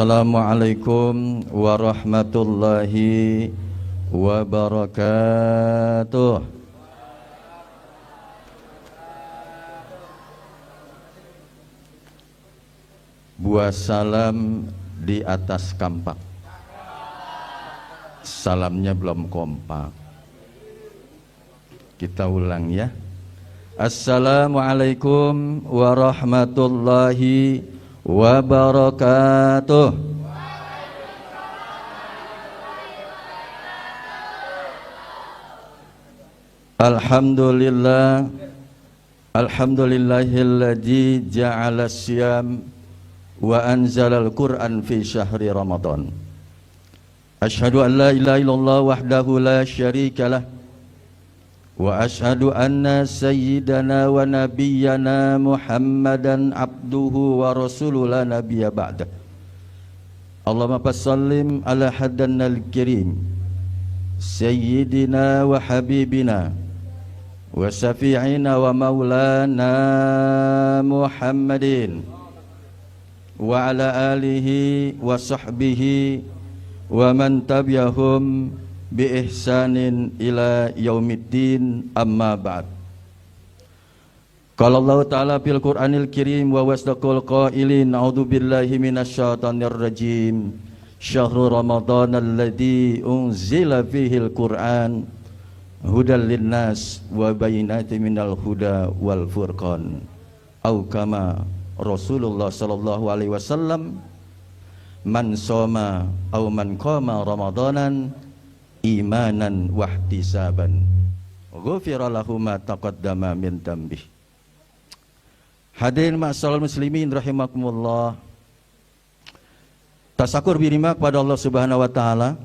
Assalamualaikum warahmatullahi wabarakatuh. Buah salam di atas kampak. Salamnya belum kompak. Kita ulang ya. Assalamualaikum warahmatullahi wabarakatuh. Alhamdulillah, alhamdulillahilladzi ja'ala siyam wa anzalal Qur'an fi syahri Ramadan. Asyhadu an la ilaha illallah wahdahu la syarikalah wa asyhadu anna sayyidana wa nabiyyana Muhammadan abduhu wa rasuluhu la nabiyya ba'dah. Allahumma sallim ala hadanal kirim sayyidina wa habibina wa syafi'ina wa maulana Muhammadin wa ala alihi wa sahbihi wa man tabi'ahum bi ihsanin ila yaumiddin, amma ba'd. Qala Allah Ta'ala fil Qur'anil Karim wa wasdaqul qailin a'udzu billahi minasyaitonir rajim. Syahrul Ramadan alladzi unzila fihil Qur'an hudal linnas wa bayyinatin minal huda wal furqan. Au kama Rasulullah sallallahu alaihi wasallam, man shoma au man qama ramadanan imanan wahtisaban ghufira lahu ma taqaddama min dambih. Hadirin ma'asyiral muslimin rahimakumullah. Tasyakur birima kepada Allah Subhanahu wa taala.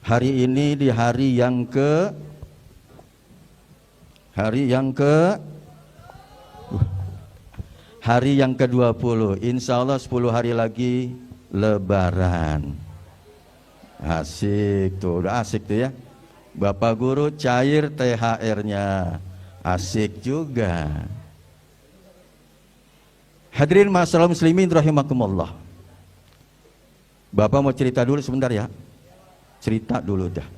Hari ini di hari yang ke-20. Insyaallah 10 hari lagi lebaran. Asik tuh, udah asik tuh ya. Bapak guru cair THR-nya. Asik juga. Hadirin ma'asyiral muslimin rahimakumullah. Bapak mau cerita dulu sebentar ya. Cerita dulu dah.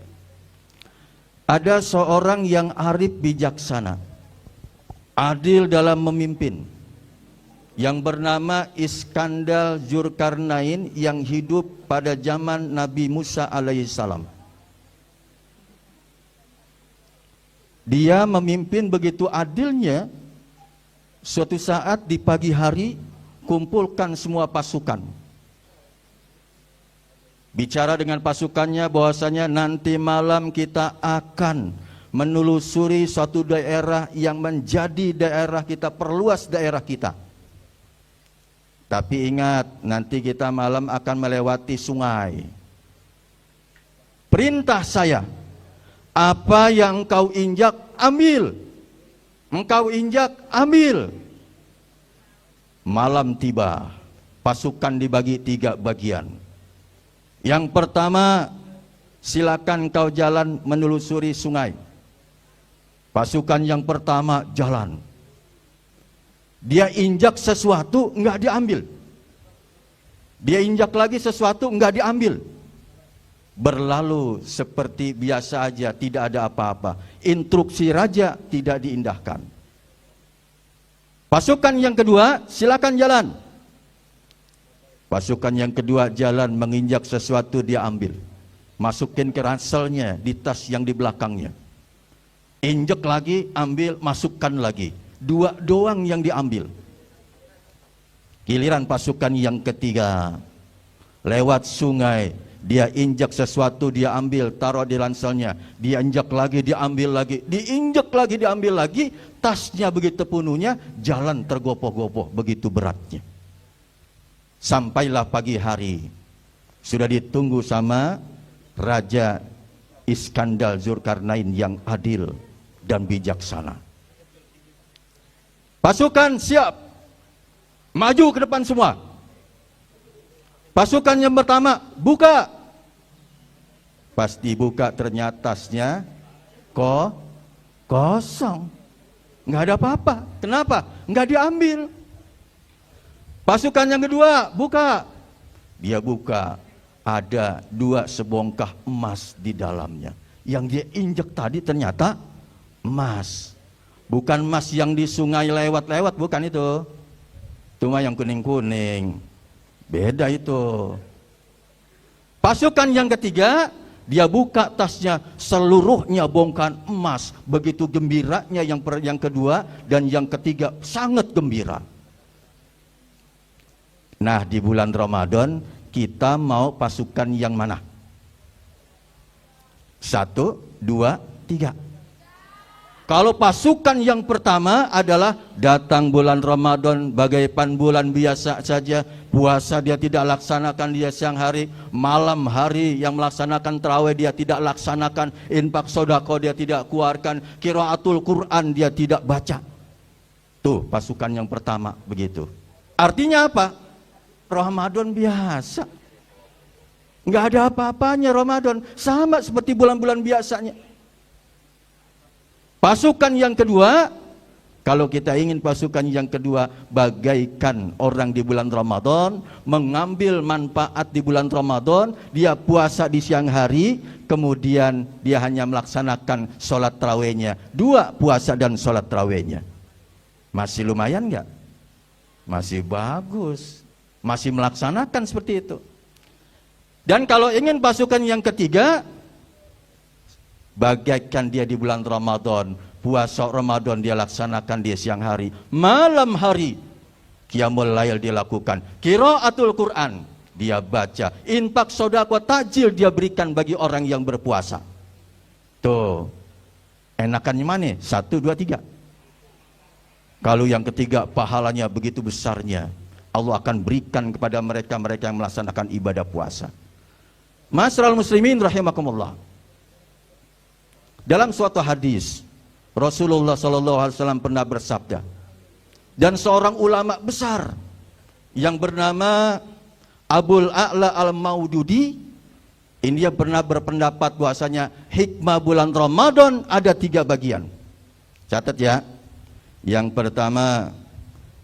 Ada seorang yang arif bijaksana, adil dalam memimpin, yang bernama Iskandar Dzulkarnain, yang hidup pada zaman Nabi Musa alaihissalam. Dia memimpin begitu adilnya. Suatu saat di pagi hari kumpulkan semua pasukan. Bicara dengan pasukannya bahwasanya nanti malam kita akan menelusuri suatu daerah yang menjadi daerah kita, perluas daerah kita. Tapi ingat, nanti kita malam akan melewati sungai. Perintah saya, apa yang engkau injak, ambil. Engkau injak, ambil. Malam tiba, pasukan dibagi 3 bagian. Yang pertama, silakan engkau jalan menelusuri sungai. Pasukan yang pertama jalan. Dia injak sesuatu, enggak diambil. Dia injak lagi sesuatu, enggak diambil. Berlalu seperti biasa aja, tidak ada apa-apa. Instruksi raja tidak diindahkan. Pasukan yang kedua, silakan jalan. Pasukan yang kedua jalan, menginjak sesuatu, dia ambil. Masukin ke ranselnya, di tas yang di belakangnya. Injak lagi, ambil, masukkan lagi. 2 doang yang diambil. Giliran pasukan yang ketiga, lewat sungai, dia injak sesuatu, dia ambil, taruh di ranselnya. Dia injak lagi, diambil lagi. Diinjak lagi, diambil lagi. Tasnya begitu penuhnya, jalan tergopoh-gopoh, begitu beratnya. Sampailah pagi hari. Sudah ditunggu sama Raja Iskandar Dzulkarnain yang adil dan bijaksana. Pasukan siap, maju ke depan semua. Pasukan yang pertama, buka. Pas dibuka ternyata tasnya kosong. Nggak ada apa-apa. Kenapa? Nggak diambil. Pasukan yang kedua, buka. Dia buka, ada 2 sebongkah emas di dalamnya. Yang dia injek tadi ternyata emas. Bukan emas yang di sungai lewat-lewat, bukan itu. Cuma yang kuning-kuning. Beda itu. Pasukan yang ketiga, dia buka tasnya, seluruhnya bongkahan emas. Begitu gembiranya yang kedua, dan yang ketiga sangat gembira. Nah, di bulan Ramadan kita mau pasukan yang mana? 1, 2, 3. Kalau pasukan yang pertama adalah datang bulan Ramadan bagaikan bulan biasa saja, puasa dia tidak laksanakan dia siang hari, malam hari yang melaksanakan tarawih dia tidak laksanakan, infak sedekah dia tidak keluarkan, qiraatul Quran dia tidak baca. Tuh pasukan yang pertama begitu. Artinya apa? Ramadan biasa, nggak ada apa-apanya. Ramadan sama seperti bulan-bulan biasanya. Pasukan yang kedua, kalau kita ingin pasukan yang kedua bagaikan orang di bulan Ramadan, mengambil manfaat di bulan Ramadan, dia puasa di siang hari, kemudian dia hanya melaksanakan sholat tarawihnya, 2 puasa dan sholat tarawihnya. Masih lumayan nggak? Masih bagus. Masih melaksanakan seperti itu. Dan kalau ingin pasukan yang ketiga, bagaikan dia di bulan Ramadan, puasa Ramadan dia laksanakan di siang hari, malam hari qiyamul lail dilakukan, qiraatul Quran dia baca, infak sedekah takjil dia berikan bagi orang yang berpuasa. Tuh, enakannya mana? 1, 2, 3. Kalau yang ketiga pahalanya begitu besarnya, Allah akan berikan kepada mereka yang melaksanakan ibadah puasa. Ma'asyiral muslimin rahimakumullah. Dalam suatu hadis, Rasulullah SAW pernah bersabda, dan seorang ulama besar yang bernama Abul A'la Al-Maududi, ini dia pernah berpendapat bahwasanya hikmah bulan Ramadan ada 3 bagian. Catat ya. Yang pertama,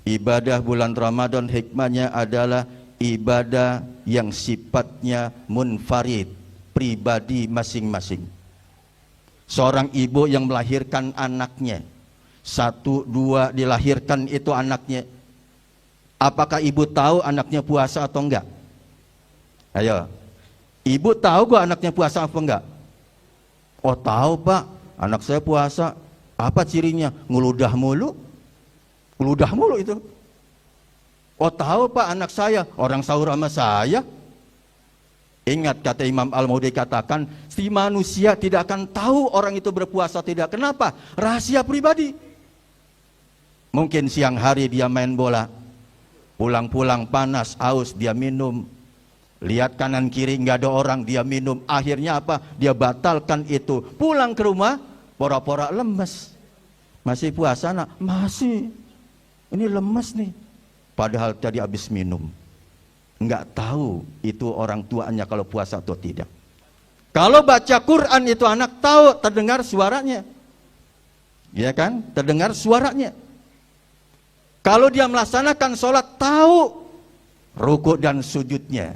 ibadah bulan Ramadan hikmahnya adalah ibadah yang sifatnya munfarid, pribadi masing-masing. Seorang ibu yang melahirkan anaknya, 1, 2 dilahirkan itu anaknya. Apakah ibu tahu anaknya puasa atau enggak? Ayo, ibu tahu gak anaknya puasa apa enggak? Oh tahu pak, anak saya puasa. Apa cirinya? Ngeludah mulu. Ngeludah mulu itu. Oh tahu pak, anak saya orang sahur sama saya. Ingat kata Imam Al-Maududi katakan, si manusia tidak akan tahu orang itu berpuasa tidak. Kenapa? Rahasia pribadi. Mungkin siang hari dia main bola, pulang-pulang panas, haus, dia minum. Lihat kanan kiri nggak ada orang, dia minum. Akhirnya apa? Dia batalkan itu. Pulang ke rumah, pora-pora lemes. Masih puasa nak? Masih. Ini lemes nih. Padahal tadi habis minum. Nggak tahu itu orang tuanya kalau puasa atau tidak. Kalau baca Quran itu anak tahu, terdengar suaranya. Ya kan? Terdengar suaranya. Kalau dia melaksanakan sholat tahu rukuk dan sujudnya.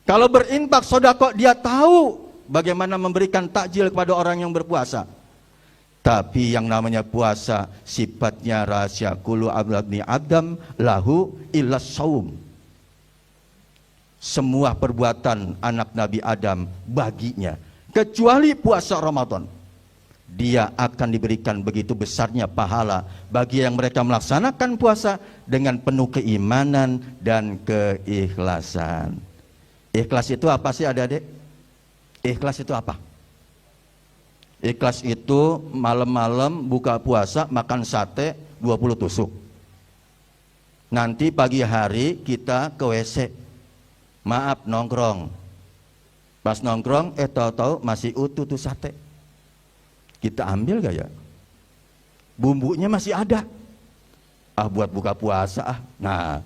Kalau berinfak sedekah dia tahu bagaimana memberikan takjil kepada orang yang berpuasa. Tapi yang namanya puasa sifatnya rahasia. Kullu abni adam lahu illa saum. Semua perbuatan anak Nabi Adam baginya, kecuali puasa Ramadan, dia akan diberikan begitu besarnya pahala bagi yang mereka melaksanakan puasa dengan penuh keimanan dan keikhlasan. Ikhlas itu apa sih adik-adik? Ikhlas itu apa? Ikhlas itu malam-malam buka puasa makan sate 20 tusuk. Nanti pagi hari kita ke WC. Maaf nongkrong. Pas nongkrong tahu-tahu masih utuh tuh sate. Kita ambil gak ya? Bumbunya masih ada. Ah buat buka puasa ah. Nah,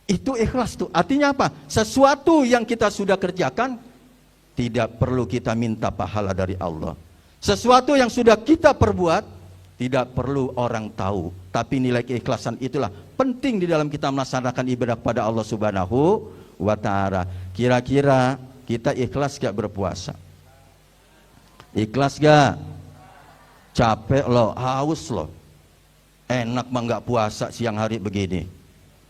itu ikhlas tuh. Artinya apa? Sesuatu yang kita sudah kerjakan tidak perlu kita minta pahala dari Allah. Sesuatu yang sudah kita perbuat tidak perlu orang tahu, tapi nilai keikhlasan itulah penting di dalam kita melaksanakan ibadah kepada Allah Subhanahu wa ta'ala. Kira-kira kita ikhlas gak berpuasa? Ikhlas gak? Capek loh, haus loh. Enak mah gak puasa siang hari begini.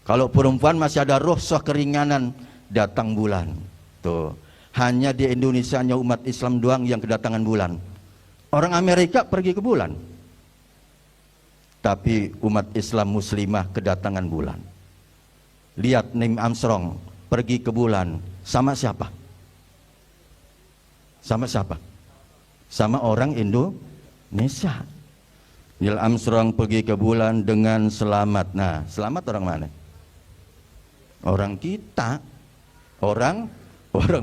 Kalau perempuan masih ada rukhsah keringanan, datang bulan. Tuh, hanya di Indonesia hanya umat Islam doang yang kedatangan bulan. Orang Amerika pergi ke bulan. Tapi umat Islam muslimah kedatangan bulan. Lihat Neil Armstrong pergi ke bulan sama siapa? Sama siapa? Sama orang Indonesia. Neil Armstrong pergi ke bulan dengan selamat. Nah, selamat orang mana? Orang kita. Orang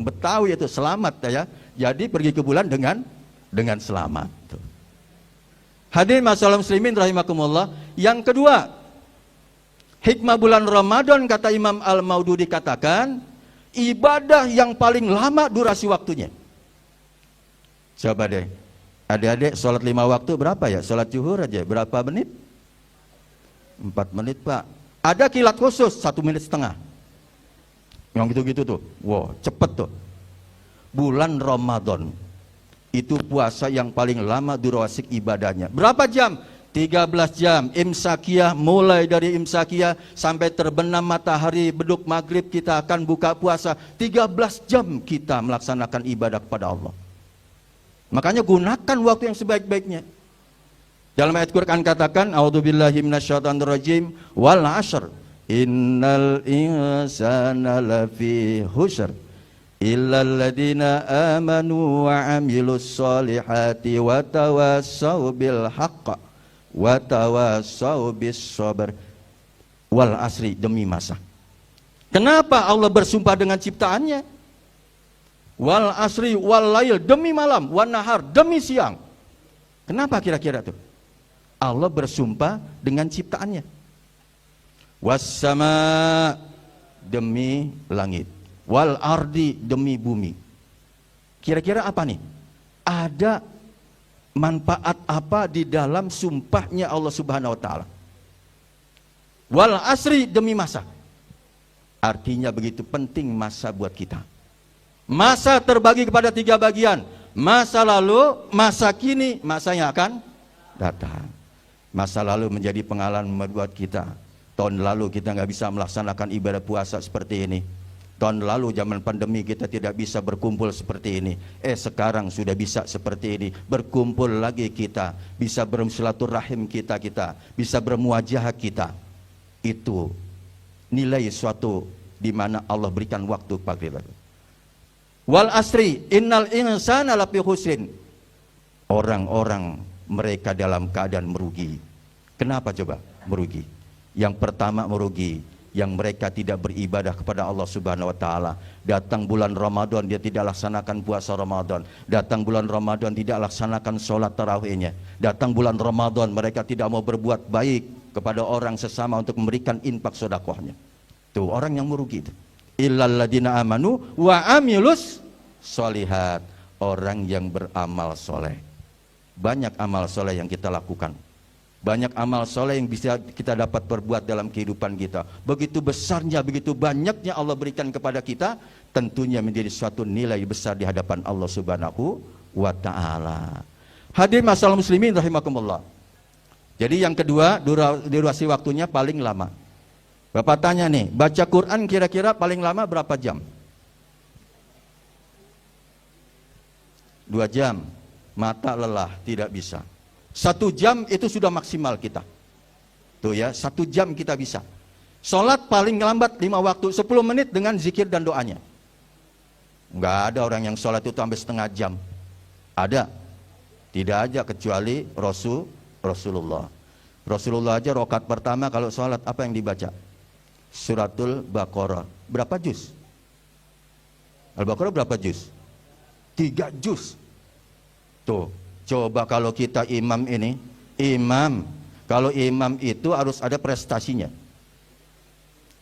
Betawi itu selamat ya. Jadi pergi ke bulan dengan selamat. Hadirin masyaallah muslimin rahimakumullah. Yang kedua, hikmah bulan Ramadan kata Imam Al-Maududi katakan, ibadah yang paling lama durasi waktunya. Coba deh, adik-adik sholat 5 waktu berapa ya? Sholat zuhur aja berapa menit? 4 menit Pak. Ada kilat khusus 1,5 menit. Yang gitu-gitu tuh, wow cepet tuh. Bulan Ramadan itu puasa yang paling lama durasi ibadahnya. Berapa jam? 13 jam. Imsakiyah, mulai dari imsakiyah sampai terbenam matahari beduk maghrib kita akan buka puasa. 13 jam kita melaksanakan ibadah kepada Allah. Makanya gunakan waktu yang sebaik-baiknya. Dalam ayat Quran katakan, a'udzubillahi minasyaitonirrajim, wal 'ashr innal insana lafi khusr illal ladzina amanu wa 'amilus solihati wa tawassau bil haqq wa tawassau bis sabr. Wal asri, demi masa. Kenapa Allah bersumpah dengan ciptaannya? Wal asri wal lail, demi malam, wan nahar, demi siang. Kenapa kira-kira tuh? Allah bersumpah dengan ciptaannya. Was sama, demi langit. Wal ardi, demi bumi. Kira-kira apa nih? Ada manfaat apa di dalam sumpahnya Allah Subhanahu wa taala? Wal asri, demi masa. Artinya begitu penting masa buat kita. Masa terbagi kepada 3 bagian. Masa lalu, masa kini, masa yang akan datang. Masa lalu menjadi pengalaman buat kita. Tahun lalu kita nggak bisa melaksanakan ibadah puasa seperti ini. Tahun lalu zaman pandemi kita tidak bisa berkumpul seperti ini. Sekarang sudah bisa seperti ini. Berkumpul lagi kita, bisa bersilaturahim kita, bisa bermuajah kita. Itu nilai suatu di mana Allah berikan waktu kepada kita. Wal asri innal insana lafi khusrin. Orang-orang mereka dalam keadaan merugi. Kenapa coba merugi? Yang pertama merugi, yang mereka tidak beribadah kepada Allah Subhanahu wa taala. Datang bulan Ramadan dia tidak laksanakan puasa Ramadan. Datang bulan Ramadan tidak laksanakan sholat tarawihnya. Datang bulan Ramadan mereka tidak mau berbuat baik kepada orang sesama untuk memberikan infak sedekahnya. Tuh orang yang merugi itu. Illal ladina amanu wa amilus sholihat. Orang yang beramal soleh. Banyak amal soleh yang kita lakukan. Banyak amal soleh yang bisa kita dapat perbuat dalam kehidupan kita. Begitu besarnya, begitu banyaknya Allah berikan kepada kita, tentunya menjadi suatu nilai besar di hadapan Allah Subhanahu wa ta'ala. Hadirin masyaallah muslimin rahimakumullah. Jadi yang kedua, durasi waktunya paling lama. Bapak tanya nih, baca Quran kira-kira paling lama berapa jam? 2 jam. Mata lelah, tidak bisa. 1 jam itu sudah maksimal kita. Tuh ya, 1 jam kita bisa. Sholat paling lambat 5 waktu, 10 menit dengan zikir dan doanya. Enggak ada orang yang sholat itu sampai setengah jam. Ada? Tidak aja kecuali Rasulullah. Rasulullah aja rakaat pertama kalau sholat apa yang dibaca? Suratul Baqarah. Berapa juz? Al-Baqarah berapa juz? 3 juz. Tuh. Coba kalau kita imam ini, kalau imam itu harus ada prestasinya.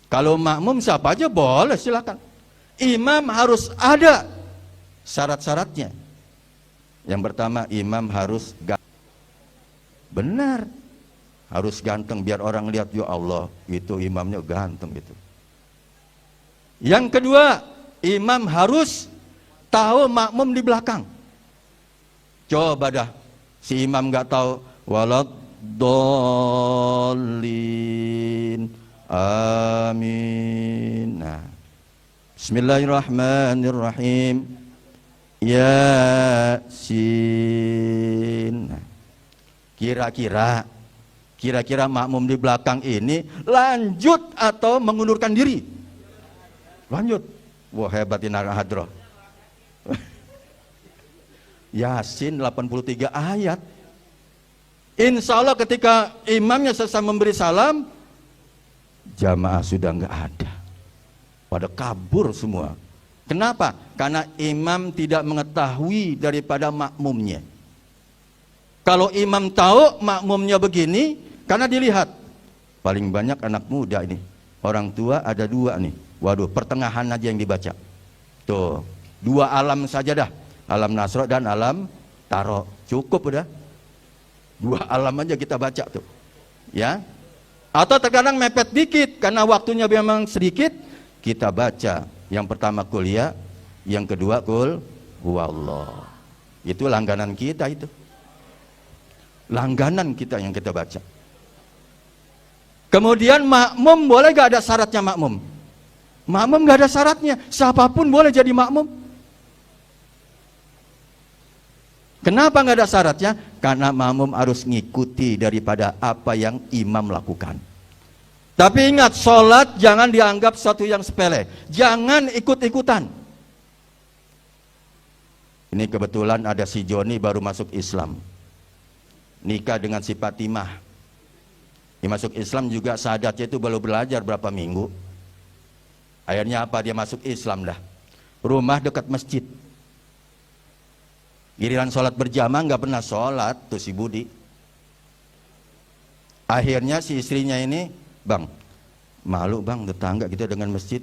Kalau makmum siapa aja boleh silakan. Imam harus ada syarat-syaratnya. Yang pertama imam harus benar, harus ganteng biar orang lihat ya Allah itu imamnya ganteng gitu. Yang kedua, imam harus tahu makmum di belakang. Coba dah, si imam nggak tahu waladdallin, amin. Nah, bismillahirrahmanirrahim, yasin. Nah, kira-kira makmum di belakang ini lanjut atau mengundurkan diri? Lanjut. Wah, hebat ini hadroh. Yasin 83 ayat. Insya Allah ketika imamnya selesai memberi salam, jamaah sudah nggak ada, pada kabur semua. Kenapa? Karena imam tidak mengetahui daripada makmumnya. Kalau imam tahu makmumnya begini, karena dilihat paling banyak anak muda ini, orang tua ada dua nih. Waduh, pertengahan aja yang dibaca. Tuh, dua alam saja dah. Alam Nasro dan alam Taro. Cukup udah. Dua alam aja kita baca tuh. Ya. Atau terkadang mepet dikit karena waktunya memang sedikit, kita baca yang pertama kuliah, yang kedua kul huwallah. Itu langganan kita itu. Langganan kita yang kita baca. Kemudian makmum boleh gak ada syaratnya makmum? Makmum gak ada syaratnya, siapapun boleh jadi makmum. Kenapa nggak ada syaratnya? Karena makmum harus ngikuti daripada apa yang imam lakukan. Tapi ingat, sholat jangan dianggap sesuatu yang sepele. Jangan ikut-ikutan. Ini kebetulan ada si Joni baru masuk Islam. Nikah dengan si Fatimah. Dia masuk Islam juga sahadatnya itu baru belajar berapa minggu. Akhirnya apa? Dia masuk Islam dah. Rumah dekat masjid. Giliran sholat berjamaah nggak pernah sholat tuh si Budi. Akhirnya si istrinya ini, bang, malu bang tetangga kita dengan masjid.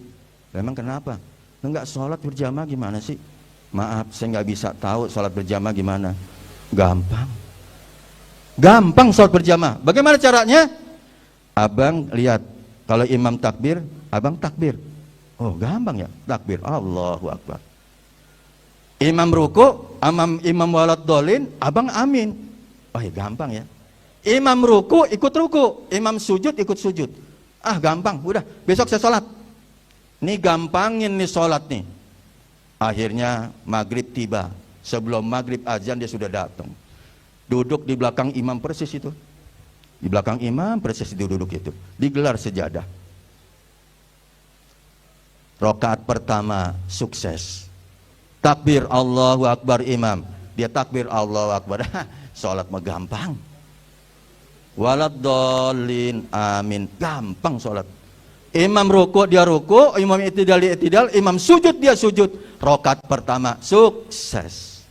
Memang kenapa? Nggak sholat berjamaah gimana sih? Maaf, saya nggak bisa tahu sholat berjamaah gimana. Gampang, gampang sholat berjamaah. Bagaimana caranya? Abang lihat, kalau imam takbir, abang takbir. Oh gampang ya, takbir, Allahu Akbar. Imam ruku, imam walad dolin, abang amin. Oh ya gampang ya. Imam ruku ikut ruku, imam sujud ikut sujud. Ah gampang, udah besok saya sholat. Nih gampangin nih sholat nih. Akhirnya maghrib tiba. Sebelum maghrib azan dia sudah datang. Duduk di belakang imam persis itu. Di belakang imam persis duduk itu. Digelar sejadah. Rakaat pertama sukses. Takbir Allahu Akbar imam. Dia takbir Allahu Akbar. Sholat mah gampang. Waladdallin amin. Gampang sholat. Imam ruku dia ruku, imam i'tidal dia i'tidal, imam sujud dia sujud. Rakaat pertama sukses.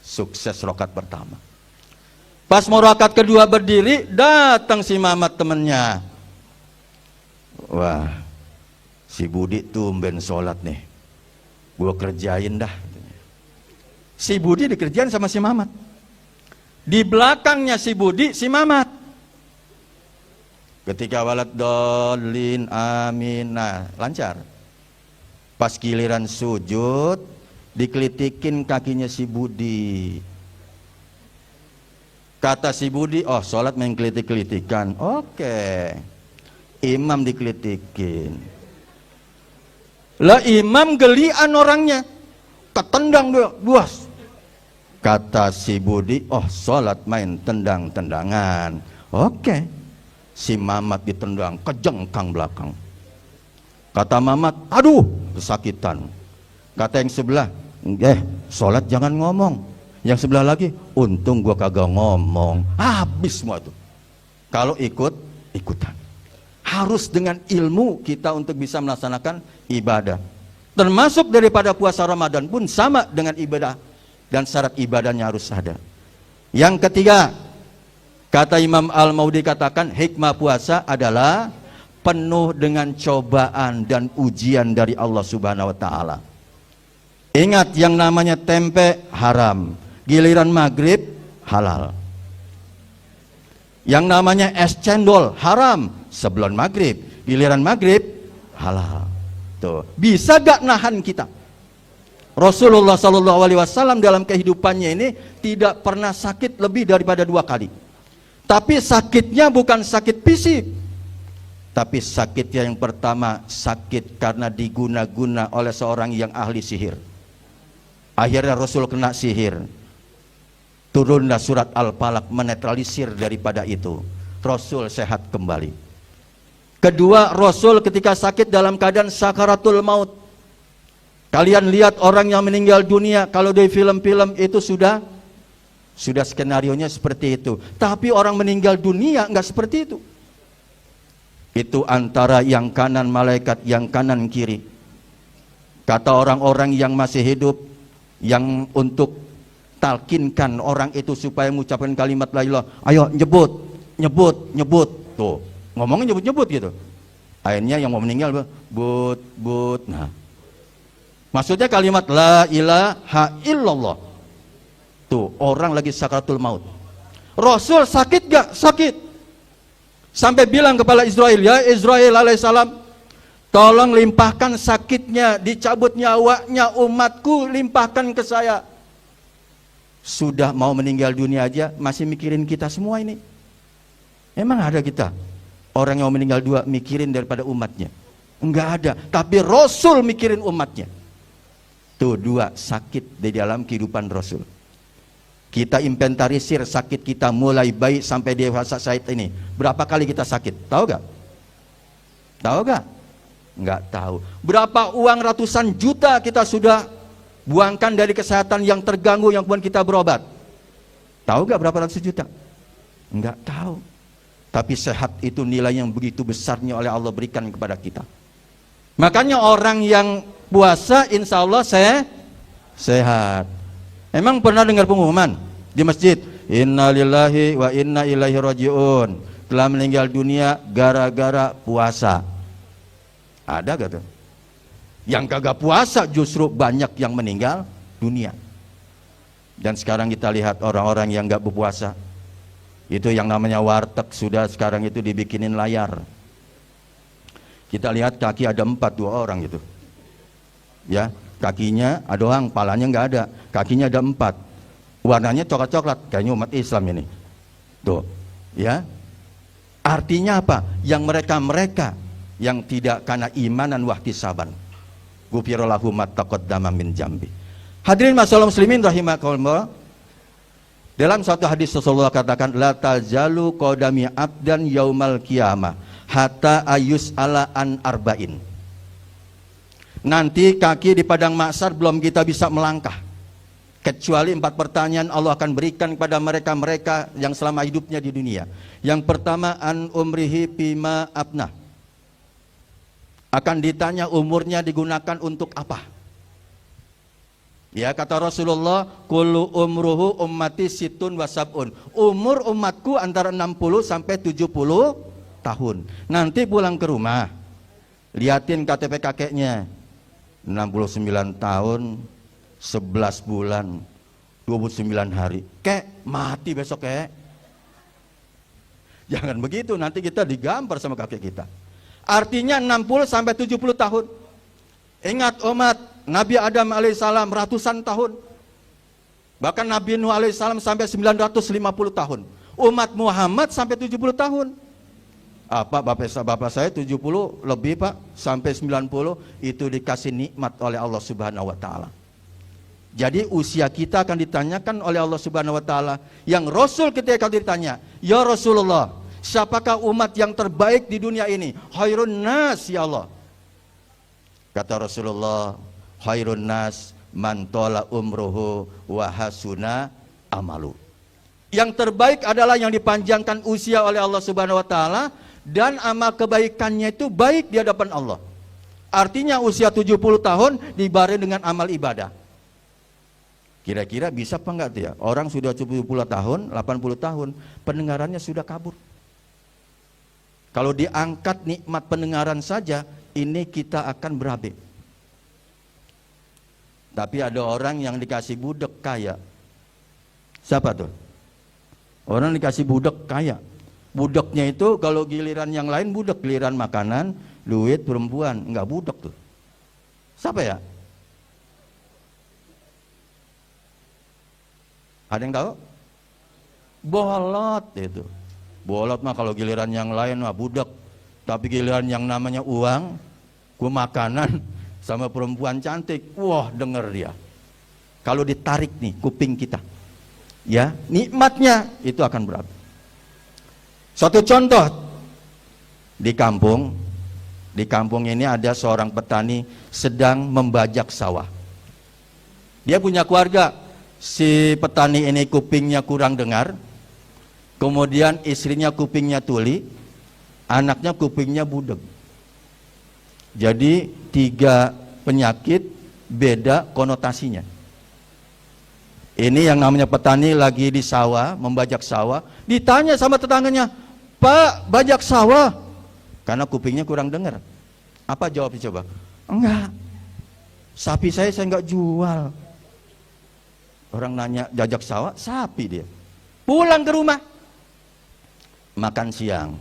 Sukses rakaat pertama. Pas mau rakaat kedua berdiri, datang si Mamat temennya. Wah, si Budi tumben sholat nih. Gua kerjain dah. Si Budi dikerjain sama si Mamat. Di belakangnya si Budi, si Mamat. Ketika waladdallin amin, nah lancar. Pas giliran sujud, dikelitikin kakinya si Budi. Kata si Budi, oh sholat main kelitik-kelitikan. Oke. Imam dikelitikin. Lah imam gelian orangnya, ketendang dia, buas. Kata si Budi, oh sholat main tendang-tendangan. Oke. Si Mamat ditendang, kejengkang belakang. Kata Mamat, aduh, kesakitan. Kata yang sebelah, sholat jangan ngomong. Yang sebelah lagi, untung gua kagak ngomong. Habis semua tuh. Kalau ikutan. Harus dengan ilmu kita untuk bisa melaksanakan ibadah. Termasuk daripada puasa Ramadan pun sama dengan ibadah. Dan syarat ibadahnya harus ada. Yang ketiga, kata Imam Al-Maudi katakan, hikmah puasa adalah penuh dengan cobaan dan ujian dari Allah Subhanahu wa Ta'ala. Ingat, yang namanya tempe haram, giliran maghrib halal. Yang namanya es cendol haram sebelum maghrib, giliran maghrib halal. Tuh, bisa gak nahan kita? Rasulullah Sallallahu Alaihi Wasallam dalam kehidupannya ini tidak pernah sakit lebih daripada 2 kali. Tapi sakitnya bukan sakit fisik, tapi sakitnya yang pertama sakit karena diguna-guna oleh seorang yang ahli sihir. Akhirnya Rasul kena sihir. Turunlah surat Al-Falaq menetralisir daripada itu. Rasul sehat kembali. Kedua, Rasul ketika sakit dalam keadaan sakaratul maut. Kalian lihat orang yang meninggal dunia, kalau di film-film itu sudah skenarionya seperti itu. Tapi orang meninggal dunia nggak seperti itu. Itu antara yang kanan malaikat, yang kanan kiri. Kata orang-orang yang masih hidup, yang untuk talkinkan orang itu supaya mengucapkan kalimat la ilaha, ayo nyebut. Tuh, ngomongnya nyebut gitu. Akhirnya yang mau meninggal but. Nah, maksudnya kalimat la ilaha illallah. Tuh, orang lagi sakaratul maut. Rasul sakit gak? Sakit. Sampai bilang kepada Israel, ya Israel alaihissalam, tolong limpahkan sakitnya, dicabut nyawanya umatku, limpahkan ke saya. Sudah mau meninggal dunia aja masih mikirin kita semua ini. Emang ada kita orang yang mau meninggal dua mikirin daripada umatnya? Enggak ada. Tapi Rasul mikirin umatnya. Tuh, 2 sakit di dalam kehidupan Rasul. Kita inventarisir sakit kita mulai bayi sampai dewasa saat ini. Berapa kali kita sakit? Tahu gak? Tahu gak? Enggak tahu. Berapa uang ratusan juta kita sudah buangkan dari kesehatan yang terganggu yang kemudian kita berobat? Tahu gak berapa ratus juta? Enggak tahu. Tapi sehat itu nilai yang begitu besarnya oleh Allah berikan kepada kita. Makanya orang yang puasa insya Allah sehat. Emang pernah dengar pengumuman di masjid, Inna lillahi wa inna ilaihi rajiun, telah meninggal dunia gara-gara puasa? Ada gak tuh? Yang kagak puasa justru banyak yang meninggal dunia. Dan sekarang kita lihat orang-orang yang gak berpuasa, itu yang namanya warteg sudah sekarang itu dibikinin layar. Kita lihat kaki ada 4, 2 orang gitu. Ya, kakinya ada doang, palanya nggak ada, kakinya ada 4, warnanya coklat-coklat, kayaknya umat Islam ini. Tuh, ya. Artinya apa? Yang mereka yang tidak karena imanan wahtisaban. Ghufirallahu ma taqaddama min jambi. Hadirin masyaallah muslimin rahimakumullah. Dalam satu hadis Rasulullah katakan, la tazalu qadami abdan yaumal qiyamah hatta ayus ala an arba'in. Nanti kaki di padang mahsyar belum kita bisa melangkah, kecuali 4 pertanyaan Allah akan berikan kepada mereka yang selama hidupnya di dunia. Yang pertama, an umrihi bima abna. Akan ditanya umurnya digunakan untuk apa. Ya, kata Rasulullah, kullu umruhu ummati situn wasabun. Umur umatku antara 60 sampai 70 tahun. Nanti pulang ke rumah, liatin KTP kakeknya. 69 tahun 11 bulan 29 hari. Kek, mati besok kek. Jangan begitu, nanti kita digambar sama kakek kita. Artinya 60 sampai 70 tahun. Ingat umat Nabi Adam alaihissalam ratusan tahun. Bahkan Nabi Nuh alaihissalam sampai 950 tahun. Umat Muhammad sampai 70 tahun. Apa bapak saya 70 lebih Pak, sampai 90, itu dikasih nikmat oleh Allah Subhanahu wa taala. Jadi usia kita akan ditanyakan oleh Allah Subhanahu wa taala. Yang Rasul ketika ditanya, ya Rasulullah, siapakah umat yang terbaik di dunia ini? Khairun nas ya Allah. Kata Rasulullah, khairun nas man tola umruhu wa hasuna amalu. Yang terbaik adalah yang dipanjangkan usia oleh Allah Subhanahu wa taala dan amal kebaikannya itu baik di hadapan Allah. Artinya usia 70 tahun dibarengi dengan amal ibadah. Kira-kira bisa apa enggak tuh ya? Orang sudah 70 tahun, 80 tahun, pendengarannya sudah kabur. Kalau diangkat nikmat pendengaran saja, ini kita akan berabe. Tapi ada orang yang dikasih budak kaya. Siapa tuh? Orang dikasih budak kaya. Budaknya itu kalau giliran yang lain budak, giliran makanan, duit, perempuan, enggak budak tuh. Siapa ya? Ada yang tahu? Bolot itu. Bolot mah kalau giliran yang lain mah budak. Tapi giliran yang namanya uang, makanan sama perempuan cantik, wah denger dia. Kalau ditarik nih kuping kita, ya nikmatnya itu akan berat. Suatu contoh di kampung ini ada seorang petani sedang membajak sawah. Dia punya keluarga, si petani ini kupingnya kurang dengar, kemudian istrinya kupingnya tuli, anaknya kupingnya budeg. Jadi 3 penyakit beda konotasinya. Ini yang namanya petani lagi di sawah, membajak sawah, ditanya sama tetangganya, "Pak, bajak sawah?" Karena kupingnya kurang dengar. Apa jawabnya coba? "Enggak. Sapi saya enggak jual." Orang nanya jajak sawah, sapi dia. Pulang ke rumah. Makan siang.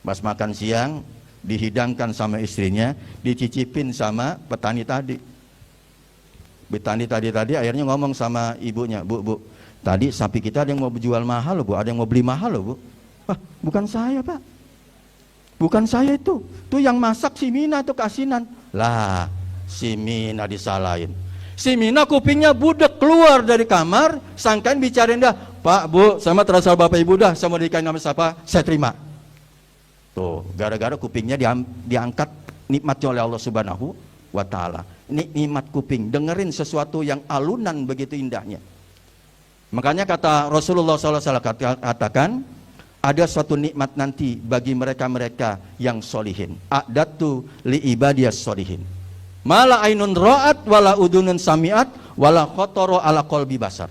Pas makan siang, dihidangkan sama istrinya, dicicipin sama petani tadi. Petani tadi akhirnya ngomong sama ibunya, Bu, tadi sapi kita ada yang mau jual mahal loh, Bu, ada yang mau beli mahal loh, Bu. Wah, bukan saya, Pak. Bukan saya itu yang masak si Mina tuh kasinan. Lah, si Mina disalahin. Si Mina kupingnya budek keluar dari kamar, sangkain bicarain dah, "Pak, Bu, sama terasa Bapak Ibu dah, sama dikain nama siapa, saya terima." Tuh, gara-gara kupingnya diangkat nikmatnya oleh Allah Subhanahu wa Ta'ala. Nikmat kuping, dengerin sesuatu yang alunan begitu indahnya. Makanya kata Rasulullah SAW katakan, ada suatu nikmat nanti bagi mereka-mereka yang solihin. A'datu li ibadiyas solihin. Mala ainun ra'at wala udunun sami'at wala khotoro ala qalbi basar.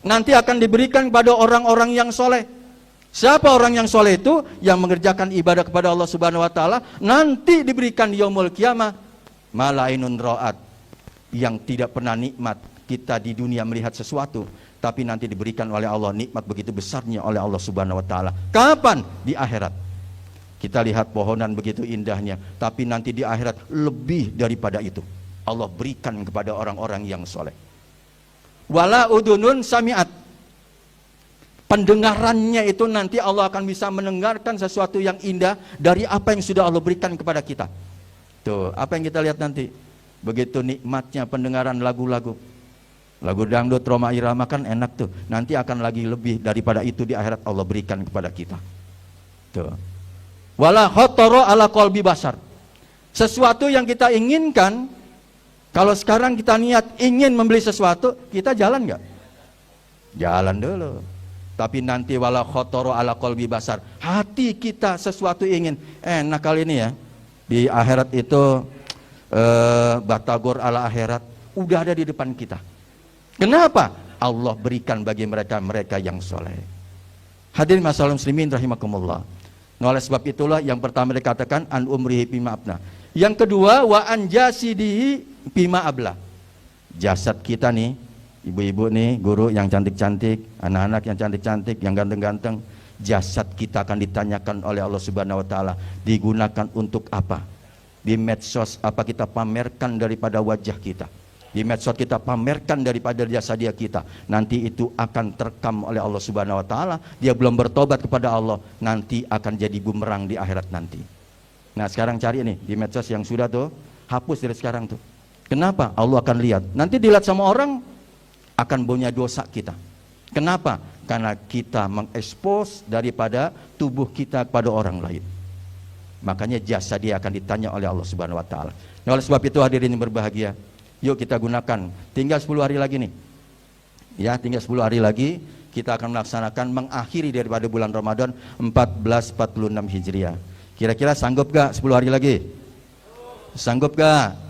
Nanti akan diberikan kepada orang-orang yang soleh. Siapa orang yang soleh itu? Yang mengerjakan ibadah kepada Allah Subhanahu wa Ta'ala, nanti diberikan yaumul kiamah mala ainun ra'at, yang tidak pernah nikmat kita di dunia melihat sesuatu, tapi nanti diberikan oleh Allah nikmat begitu besarnya oleh Allah Subhanahu wa Ta'ala. Kapan? Di akhirat. Kita lihat pohonan begitu indahnya, tapi nanti di akhirat lebih daripada itu Allah berikan kepada orang-orang yang soleh. Wala udunun sami'at, pendengarannya itu nanti Allah akan bisa mendengarkan sesuatu yang indah dari apa yang sudah Allah berikan kepada kita. Tuh, apa yang kita lihat nanti? Begitu nikmatnya pendengaran lagu-lagu. Lagu dangdut, Roma Irama kan enak tuh. Nanti akan lagi lebih daripada itu di akhirat Allah berikan kepada kita. Tuh. Wala khotoro ala qalbi basar. Sesuatu yang kita inginkan, kalau sekarang kita niat ingin membeli sesuatu, kita jalan nggak? Jalan dulu. Tapi nanti wala khotoro ala qalbi basar, hati kita sesuatu ingin, enak kali ini ya. Di akhirat itu batagor ala akhirat udah ada di depan kita. Kenapa? Allah berikan bagi mereka yang soleh. Hadirin masyaallah muslimin rahimakumullah. Nah, oleh sebab itulah yang pertama dikatakan an umrihi bima abna. Yang kedua wa an jasidihi bima abla. Jasad kita nih, ibu-ibu nih, guru yang cantik-cantik, anak-anak yang cantik-cantik, yang ganteng-ganteng, jasad kita akan ditanyakan oleh Allah Subhanahu wa Ta'ala, digunakan untuk apa? Di medsos apa kita pamerkan daripada wajah kita? Di medsos kita pamerkan daripada jasa dia kita, nanti itu akan terekam oleh Allah Subhanahu wa Ta'ala. Dia belum bertobat kepada Allah, nanti akan jadi bumerang di akhirat nanti. Nah, sekarang cari nih di medsos yang sudah tuh, hapus dari sekarang tuh. Kenapa? Allah akan lihat. Nanti dilihat sama orang, akan punya dosa kita. Kenapa? Karena kita mengekspos daripada tubuh kita kepada orang lain. Makanya jasa dia akan ditanya oleh Allah Subhanahu wa Ta'ala. Nah, oleh sebab itu hadirin yang berbahagia, yuk kita gunakan. Tinggal 10 hari lagi nih. Ya, tinggal 10 hari lagi kita akan melaksanakan mengakhiri daripada bulan Ramadan 1446 Hijriah. Kira-kira sanggup gak 10 hari lagi? Sanggup gak?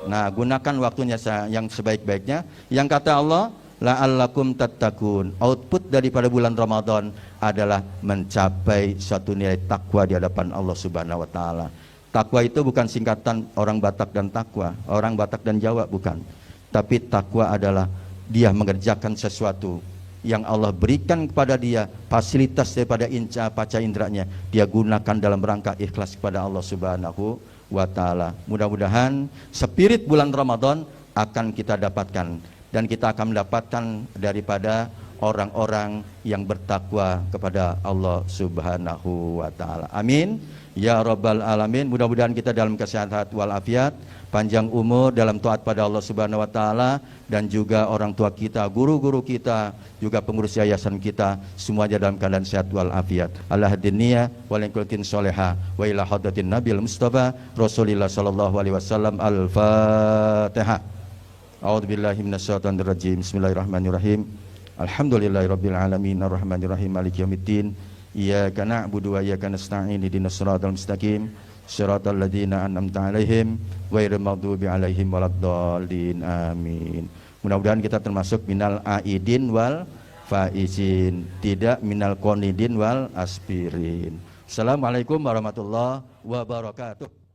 Nah, gunakan waktunya yang sebaik-baiknya. Yang kata Allah, la'allakum tattaqun. Output daripada bulan Ramadan adalah mencapai suatu nilai takwa di hadapan Allah Subhanahu wa Ta'ala. Takwa itu bukan singkatan orang Batak dan takwa, orang Batak dan Jawa, bukan. Tapi takwa adalah dia mengerjakan sesuatu yang Allah berikan kepada dia, fasilitas daripada panca inderanya, dia gunakan dalam rangka ikhlas kepada Allah Subhanahu wa ta'ala. Mudah-mudahan spirit bulan Ramadan akan kita dapatkan, dan kita akan mendapatkan daripada orang-orang yang bertakwa kepada Allah Subhanahu wa ta'ala. Amin ya rabbal alamin. Mudah-mudahan kita dalam kesehatan walafiat, panjang umur dalam taat pada Allah Subhanahu wa ta'ala, dan juga orang tua kita, guru-guru kita, juga pengurus yayasan kita, semuanya dalam keadaan sehat walafiat. Allah hadiniya walingkultin soleha wa ila hadratin nabil mustafa rasulillah sallallahu alaihi wasallam. Al-Fatihah. A'udzubillahi minasyaitonir rajim. Bismillahirrahmanirrahim. Alhamdulillahirabbil alamin arrahmanirrahim maliki yaumiddin. Iyyaka na'budu wa iyyaka nasta'in ihdinas siratal mustaqim siratal ladzina an'amta 'alaihim ghairil maghdubi 'alaihim waladdallin. Amin. Mudah-mudahan kita termasuk minal aidin wal faizin, tidak minal qonidin wal aspirin. Assalamualaikum warahmatullahi wabarakatuh.